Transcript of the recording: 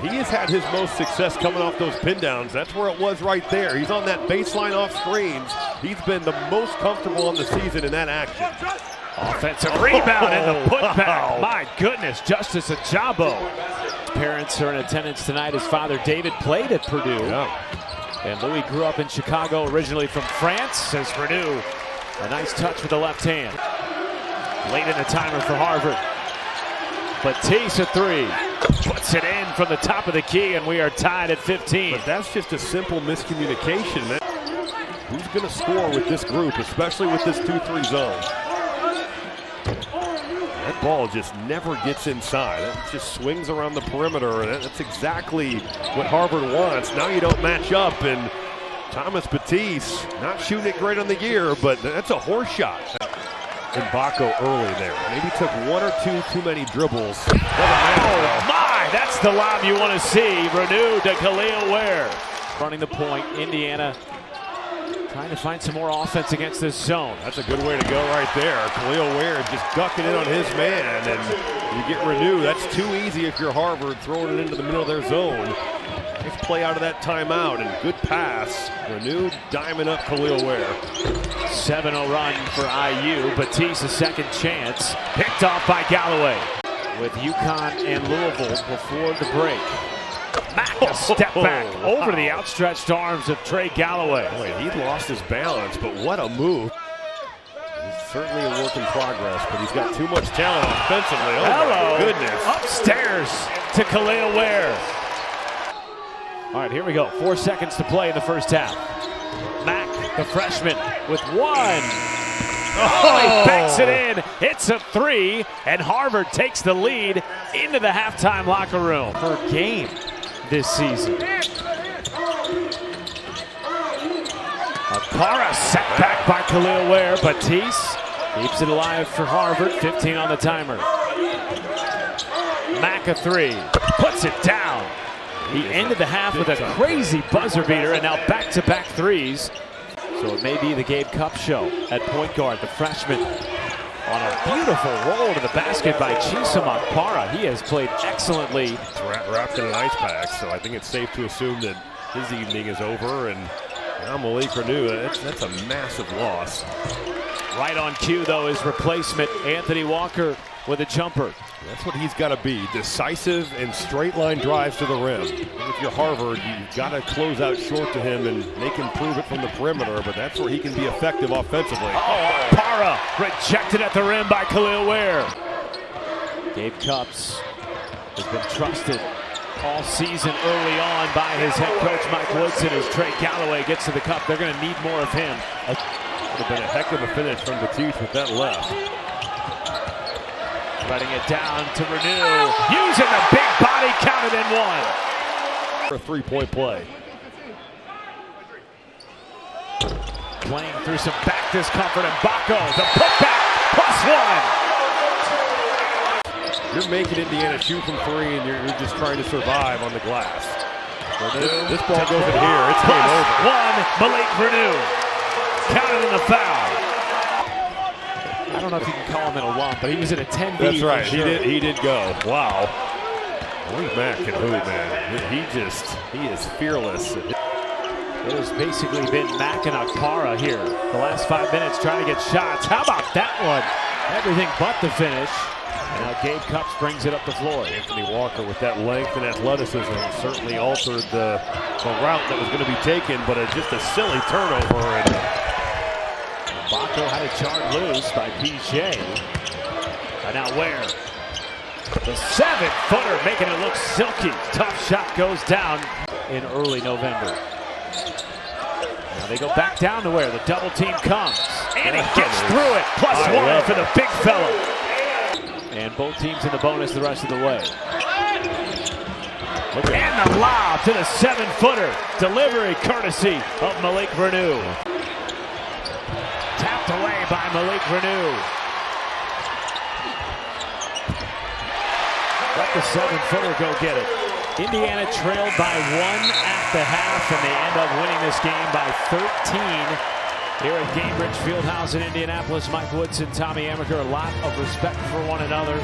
He has had his most success coming off those pin downs. That's where it was right there. He's on that baseline off screens. He's been the most comfortable on the season in that action. Offensive rebound and the putback. My goodness, Justice Ajabo. Parents are in attendance tonight. His father, David, played at Purdue. Yeah. And Louis grew up in Chicago, originally from France, says Purdue. A nice touch with the left hand. Late in the timer for Harvard. Batiste a three. Puts it in from the top of the key, and we are tied at 15. But that's just a simple miscommunication. Who's going to score with this group, especially with this 2-3 zone? That ball just never gets inside. It just swings around the perimeter, and that's exactly what Harvard wants. Now you don't match up, and Thomas Batiste not shooting it great on the year, but that's a horse shot. Mbako early there. Maybe took one or two too many dribbles. Oh my, that's the lob you want to see. Renew to Khalil Ware. Running the point, Indiana trying to find some more offense against this zone. That's a good way to go right there. Khalil Ware just ducking in on his man, and you get Renew. That's too easy if you're Harvard, throwing it into the middle of their zone. Nice play out of that timeout, and good pass. Renew diming up Khalil Ware. 7-0 run for IU. Batiste a second chance. Picked off by Galloway. With UConn and Louisville before the break. Mack a step back over the outstretched arms of Trey Galloway. Boy, he lost his balance, but what a move. He's certainly a work in progress, but he's got too much talent offensively. Oh, hello. my goodness. Upstairs to Khalil Ware. All right, here we go. 4 seconds to play in the first half. Mack, the freshman, with one. Oh, he backs it in. It's a three, and Harvard takes the lead into the halftime locker room per game this season. Akara set back by Khalil Ware. Batiste keeps it alive for Harvard. 15 on the timer. Mack a three. Puts it down. He ended the half with a crazy buzzer beater, and now back-to-back threes. So it may be the Gabe Cup show at point guard. The freshman on a beautiful roll to the basket by Chisholm Akpara. He has played excellently. It's wrapped in an ice pack, so I think it's safe to assume that his evening is over. And now Malik Renew, that's a massive loss. Right on cue, though, his replacement, Anthony Walker, with a jumper. That's what he's got to be, decisive and straight line drives to the rim. And if you're Harvard, you've got to close out short to him and make him prove it from the perimeter, but that's where he can be effective offensively. Oh, Para rejected at the rim by Khalil Ware. Gabe Cupps has been trusted all season early on by his head coach, Mike Woodson, as Trey Galloway gets to the cup. They're going to need more of him. Would have been a heck of a finish from Batiste with that left. Letting it down to Renew. Using the big body, counted in one. For a three-point play. Playing through some back discomfort, and Mbako, the putback, +1. You're making Indiana shoot from three, and you're just trying to survive on the glass. Well, this ball goes in here. It's game over. +1, Malik Renew. Counted in the foul. I don't know if you can call him an alum, but he was in a 10B. That's right. Sure. He did go. Wow. Lee Mack can hoop, man. He is fearless. It has basically been Mack and Akpara here the last 5 minutes trying to get shots. How about that one? Everything but the finish. And now Gabe Cupps brings it up the floor. Anthony Walker with that length and athleticism certainly altered the route that was going to be taken, but just a silly turnover. And Mbako had it jarred loose by PJ. And now Ware. The 7-footer making it look silky. Tough shot goes down in early November. Now they go back down to Ware. The double team comes. And he gets through it. +1 for the big fella. And both teams in the bonus the rest of the way. And the lob to the 7-footer. Delivery courtesy of Malik Renew. Tapped away by Malik Renew. Let the 7-footer go get it. Indiana trailed by 1 at the half, and they end up winning this game by 13 here at Gainbridge Fieldhouse in Indianapolis. Mike Woodson, Tommy Amaker, a lot of respect for one another.